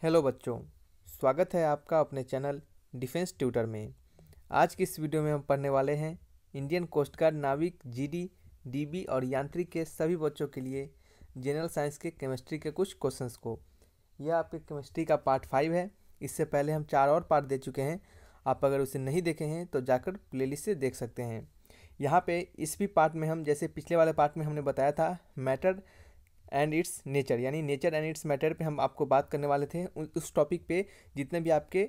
Hello बच्चों, स्वागत है आपका अपने चैनल डिफेंस ट्यूटर में। आज की इस वीडियो में हम पढ़ने वाले हैं इंडियन कोस्ट गार्ड नाविक जीडी, डीबी और यांत्रिक के सभी बच्चों के लिए जनरल साइंस के केमिस्ट्री के कुछ क्वेश्चंस को। यह आपके केमिस्ट्री का पार्ट 5 है। इससे पहले हम 4 और पार्ट दे चुके हैं। आप अगर उसे नहीं देखे हैं तो जाकर प्लेलिस्ट से देख सकते हैं। यहाँ पे इस भी पार्ट में हम, जैसे पिछले वाले पार्ट में हमने बताया था, मैटर एंड इट्स नेचर यानी नेचर एंड इट्स मैटर पे हम आपको बात करने वाले थे। उस टॉपिक पे जितने भी आपके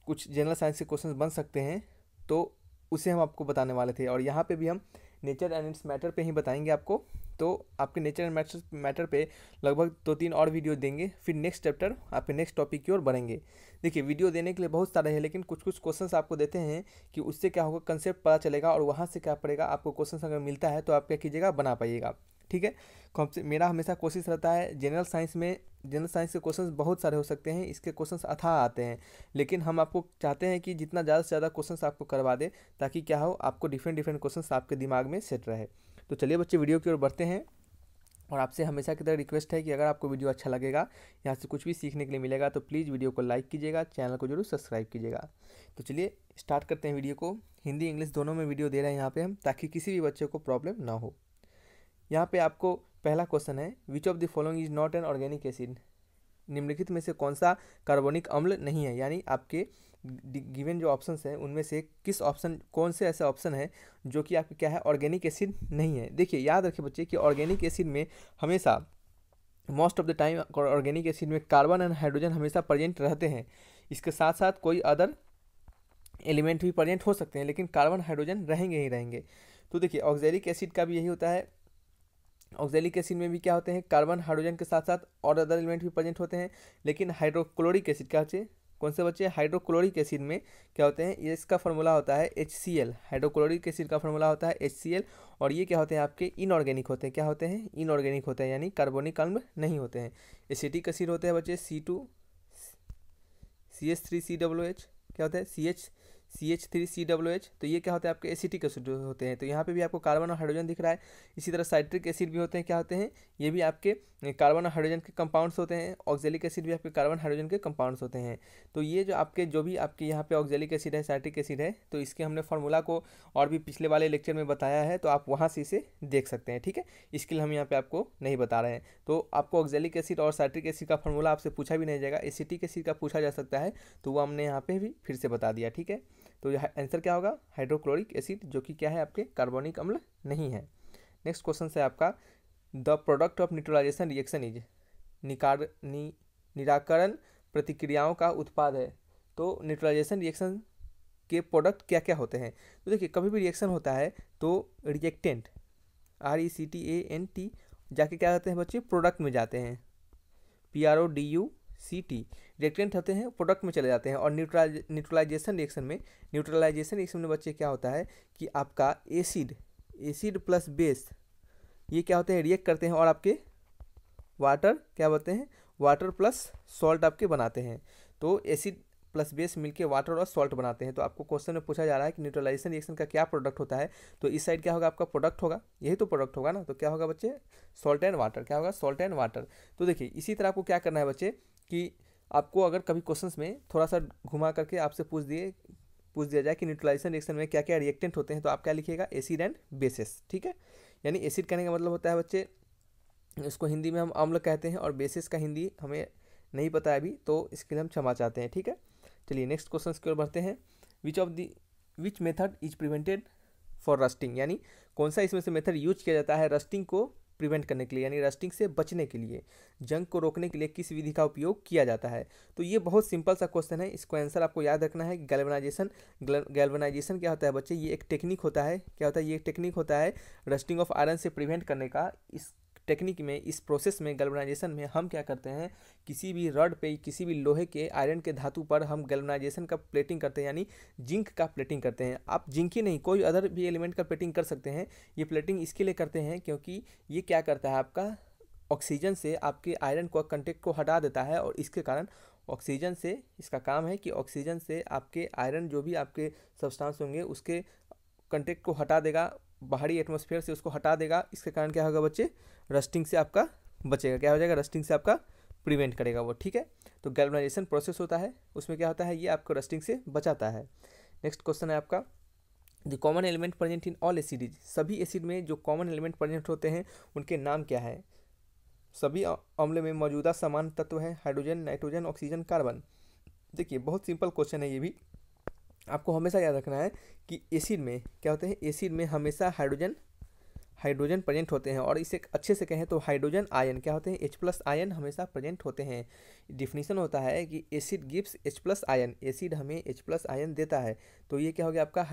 कुछ जनरल साइंस के क्वेश्चंस बन सकते हैं तो उसे हम आपको बताने वाले थे। और यहाँ पे भी हम नेचर एंड इट्स मैटर पे ही बताएंगे आपको। तो आपके नेचर एंड मैटर पे लगभग 2-3 और वीडियो देंगे, फिर नेक्स्ट चैप्टर आपके नेक्स्ट टॉपिक की ओर बढ़ेंगे। देखिए, वीडियो देने के लिए बहुत सारे हैं, लेकिन कुछ कुछ क्वेश्चंस आपको देते हैं कि उससे क्या होगा, कंसेप्ट पता चलेगा और वहाँ से क्या पड़ेगा आपको। क्वेश्चंस अगर मिलता है तो आप क्या कीजिएगा, बना पाइएगा। ठीक है। मेरा हमेशा कोशिश रहता है, जनरल साइंस के क्वेश्चंस बहुत सारे हो सकते हैं, इसके क्वेश्चंस अथाह आते हैं, लेकिन हम आपको चाहते हैं कि जितना ज़्यादा से ज़्यादा क्वेश्चंस आपको करवा दे, ताकि क्या हो, आपको डिफरेंट डिफरेंट क्वेश्चंस आपके दिमाग में सेट रहे। तो चलिए बच्चे, वीडियो की ओर बढ़ते हैं। और आपसे हमेशा की तरह रिक्वेस्ट है कि अगर आपको वीडियो अच्छा लगेगा, यहाँ से कुछ भी सीखने के लिए मिलेगा, तो प्लीज़ वीडियो को लाइक कीजिएगा, चैनल को जरूर सब्सक्राइब कीजिएगा। तो चलिए स्टार्ट करते हैं वीडियो को। हिंदी इंग्लिश दोनों में वीडियो दे रहे हैं यहाँ पे हम, ताकि किसी भी बच्चे को प्रॉब्लम ना हो। यहाँ पे आपको पहला क्वेश्चन है, which of the following is not an organic acid. निम्नलिखित में से कौन सा कार्बनिक अम्ल नहीं है, यानी आपके गिवन जो ऑप्शंस हैं उनमें से कौन से ऐसे ऑप्शन है जो कि आपके क्या है, ऑर्गेनिक एसिड नहीं है। देखिए, याद रखिए बच्चे कि ऑर्गेनिक एसिड में हमेशा most of the time organic acid में कार्बन एंड हाइड्रोजन हमेशा प्रेजेंट रहते हैं। इसके साथ साथ कोई अदर एलिमेंट भी प्रेजेंट हो सकते हैं, लेकिन कार्बन हाइड्रोजन रहेंगे ही रहेंगे। तो देखिए, ऑक्जेलिक एसिड का भी यही होता है। ऑक्जेलिक एसिड में भी क्या होते हैं, कार्बन हाइड्रोजन के साथ साथ और अदर एलिमेंट भी प्रेजेंट होते हैं। लेकिन हाइड्रोक्लोरिक एसिड क्या बच्चे, कौन से बच्चे, हाइड्रोक्लोरिक एसिड में क्या होते हैं, ये इसका फार्मूला होता है HCl। हाइड्रोक्लोरिक एसिड का फार्मूला होता है HCl। और ये क्या होते हैं, आपके इनऑर्गेनिक होते हैं। क्या होते हैं, इनऑर्गेनिक होते हैं, यानी कार्बनिक अम्ल नहीं होते हैं। एसिटिक एसिड होते हैं बच्चे CH3COOH। क्या होता है, CH3COOH। तो ये क्या होते हैं, आपके एसिटिक एसिड होते हैं। तो यहाँ पे भी आपको कार्बन और हाइड्रोजन दिख रहा है। इसी तरह साइट्रिक एसिड भी होते हैं, क्या होते हैं, ये भी आपके कार्बन और हाइड्रोजन के कंपाउंड्स होते हैं। ऑक्जेलिक एसिड भी आपके कार्बन हाइड्रोजन के कंपाउंड्स होते हैं। तो ये जो भी आपके यहाँ पे ऑक्जेलिक एसिड है, साइट्रिक एसिड है, तो इसके हमने फार्मूला को और भी पिछले वाले लेक्चर में बताया है, तो आप वहाँ से इसे देख सकते हैं। ठीक है, इसके लिए हम यहाँ पे आपको नहीं बता रहे हैं। तो आपको ऑक्जेलिक एसिड और साइट्रिक एसिड का फार्मूला आपसे पूछा भी नहीं जाएगा। एसिटिक एसिड का पूछा जा सकता है, तो वो हमने यहाँ पे भी फिर से बता दिया। ठीक है, तो आंसर क्या होगा, हाइड्रोक्लोरिक एसिड, जो कि क्या है, आपके कार्बनिक अम्ल नहीं है। नेक्स्ट क्वेश्चन है आपका, the product of neutralization reaction is. निराकरण प्रतिक्रियाओं का उत्पाद है। तो न्यूट्रलाइजेशन रिएक्शन के प्रोडक्ट क्या क्या होते हैं। तो देखिए, कभी भी रिएक्शन होता है तो रिएक्टेंट RECTANT जाके क्या होते हैं बच्चे, प्रोडक्ट में जाते हैं, PRODUCT। रिएक्टेंट होते हैं, प्रोडक्ट में चले जाते हैं। और न्यूट्रलाइजेशन रिएक्शन में बच्चे क्या होता है कि आपका एसिड प्लस बेस, ये क्या होते हैं, रिएक्ट करते हैं और आपके वाटर क्या बोलते हैं, वाटर प्लस सॉल्ट आपके बनाते हैं। तो एसिड प्लस बेस मिलके वाटर और सॉल्ट बनाते हैं। तो आपको क्वेश्चन में पूछा जा रहा है कि न्यूट्रलाइजेशन रिएक्शन का क्या प्रोडक्ट होता है, तो इस साइड क्या होगा, आपका प्रोडक्ट होगा, यही तो प्रोडक्ट होगा ना। तो क्या होगा बच्चे, सॉल्ट एंड वाटर। क्या होगा, सॉल्ट एंड वाटर। तो देखिए, इसी तरह आपको क्या करना है बच्चे कि आपको अगर कभी क्वेश्चंस में थोड़ा सा घुमा करके आपसे पूछ दिया जाए कि न्यूट्रलाइजेशन रिएक्शन में क्या क्या रिएक्टेंट होते हैं, तो आप क्या लिखिएगा, एसिड एंड बेसिस। ठीक है, यानी एसिड कहने का मतलब होता है बच्चे, इसको हिंदी में हम अम्ल कहते हैं, और बेसिस का हिंदी हमें नहीं पता है अभी, तो इसके लिए हम क्षमा चाहते हैं। ठीक है, चलिए नेक्स्ट क्वेश्चन की ओर बढ़ते हैं। Which method is prevented for rusting, यानी कौन सा इसमें से मेथड यूज किया जाता है रस्टिंग को प्रिवेंट करने के लिए, यानी रस्टिंग से बचने के लिए, जंग को रोकने के लिए किस विधि का उपयोग किया जाता है। तो ये बहुत सिंपल सा क्वेश्चन है, इसको आंसर आपको याद रखना है। गैल्वेनाइजेशन क्या होता है बच्चे, ये एक टेक्निक होता है। क्या होता है, ये एक टेक्निक होता है रस्टिंग ऑफ आयरन से प्रिवेंट करने का। इस टेक्निक में, इस प्रोसेस में, गैल्वेनाइजेशन में हम क्या करते हैं, किसी भी रड पे, किसी भी लोहे के, आयरन के धातु पर हम गैल्वेनाइजेशन का प्लेटिंग करते हैं, यानी जिंक का प्लेटिंग करते हैं। आप जिंक ही नहीं, कोई अदर भी एलिमेंट का प्लेटिंग कर सकते हैं। ये प्लेटिंग इसके लिए करते हैं क्योंकि ये क्या करता है, आपका ऑक्सीजन से आपके आयरन को कंटेक्ट को हटा देता है, और इसके कारण ऑक्सीजन से, इसका काम है कि ऑक्सीजन से आपके आयरन जो भी आपके सब्सटेंस होंगे उसके कंटेक्ट को हटा देगा, बाहरी एटमॉस्फेयर से उसको हटा देगा। इसके कारण क्या होगा बच्चे, रस्टिंग से आपका बचेगा। क्या हो जाएगा, रस्टिंग से आपका प्रिवेंट करेगा वो, ठीक है। तो गैल्वेनाइजेशन प्रोसेस होता है, उसमें क्या होता है, ये आपको रस्टिंग से बचाता है। नेक्स्ट क्वेश्चन है आपका, the common element present in all acid, सभी एसिड में जो कॉमन एलिमेंट प्रेजेंट होते हैं उनके नाम क्या है। सभी अम्ल में मौजूदा समान तत्व है हाइड्रोजन, नाइट्रोजन, ऑक्सीजन, कार्बन। देखिए बहुत सिंपल क्वेश्चन है ये भी, आपको हमेशा याद रखना है कि एसिड में क्या होते हैं, एसिड में हमेशा हाइड्रोजन प्रेजेंट होते हैं, और इसे अच्छे से कहें तो हाइड्रोजन आयन क्या होते हैं, H+ आयन हमेशा प्रेजेंट होते हैं। डिफिनीशन होता है कि acid gives H+ ion, acid हमें H+ आयन देता है। तो ये क्या हो गया आपका,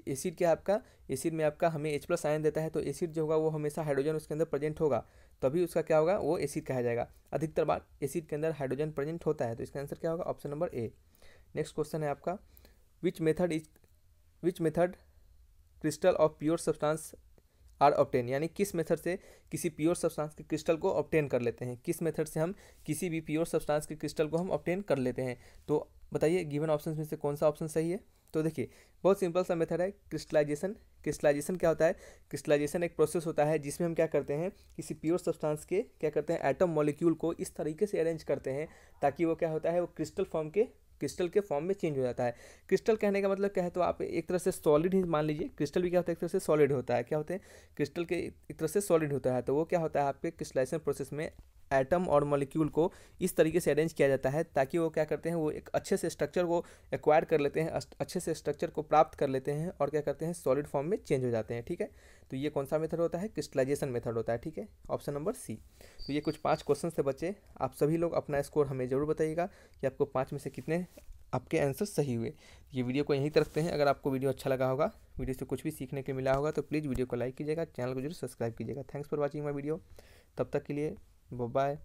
एसिड क्या आपका, एसिड में आपका हमें H+ आयन देता है, तो एसिड जो होगा वो हमेशा हाइड्रोजन उसके अंदर प्रेजेंट होगा, तभी उसका क्या होगा, वो एसिड कहा जाएगा। अधिकतर बार एसिड के अंदर हाइड्रोजन प्रेजेंट होता है, तो इसका आंसर क्या होगा, option number A. Next question है आपका, which method crystal of pure substance are obtain, यानी किस मेथड से किसी प्योर सब्सटेंस के क्रिस्टल को ऑब्टेन कर लेते हैं, किस मेथड से हम किसी भी प्योर सब्सटेंस के क्रिस्टल को हम ऑब्टेन कर लेते हैं। तो बताइए गिवन ऑप्शन में से कौन सा ऑप्शन सही है। तो देखिए बहुत सिंपल सा मेथड है, क्रिस्टलाइजेशन। क्रिस्टलाइजेशन क्या होता है, क्रिस्टलाइजेशन एक प्रोसेस होता है जिसमें हम क्या करते हैं, किसी प्योर सब्सटेंस के क्या करते हैं, एटम मॉलिक्यूल को इस तरीके से अरेंज करते हैं ताकि वो क्या होता है, वो क्रिस्टल के फॉर्म में चेंज हो जाता है। क्रिस्टल कहने का मतलब क्या है, तो आप एक तरह से सॉलिड ही मान लीजिए, क्रिस्टल भी क्या होता है, एक तरह से सॉलिड होता है, क्या होते हैं, क्रिस्टल के एक तरह से सॉलिड होता है। तो वो क्या होता है, आपके क्रिस्टलाइजेशन प्रोसेस में एटम और मॉलिक्यूल को इस तरीके से अरेंज किया जाता है ताकि वो क्या करते हैं, वो एक अच्छे से स्ट्रक्चर को एक्वायर कर लेते हैं, अच्छे से स्ट्रक्चर को प्राप्त कर लेते हैं और क्या करते हैं, सॉलिड फॉर्म में चेंज हो जाते हैं, ठीक है। तो ये कौन सा मेथड होता है, क्रिस्टलाइजेशन मेथड होता है, ठीक है, ऑप्शन नंबर सी। तो ये कुछ 5 क्वेश्चन से बचे, आप सभी लोग अपना स्कोर हमें ज़रूर बताइएगा कि आपको 5 में से कितने आपके आंसर सही हुए। ये वीडियो को यहीं तक रखते हैं, अगर आपको वीडियो अच्छा लगा होगा, वीडियो से कुछ भी सीखने को मिला होगा तो प्लीज़ वीडियो को लाइक कीजिएगा, चैनल को जरूर सब्सक्राइब कीजिएगा। Thanks for watching my video, तब तक के लिए बाय।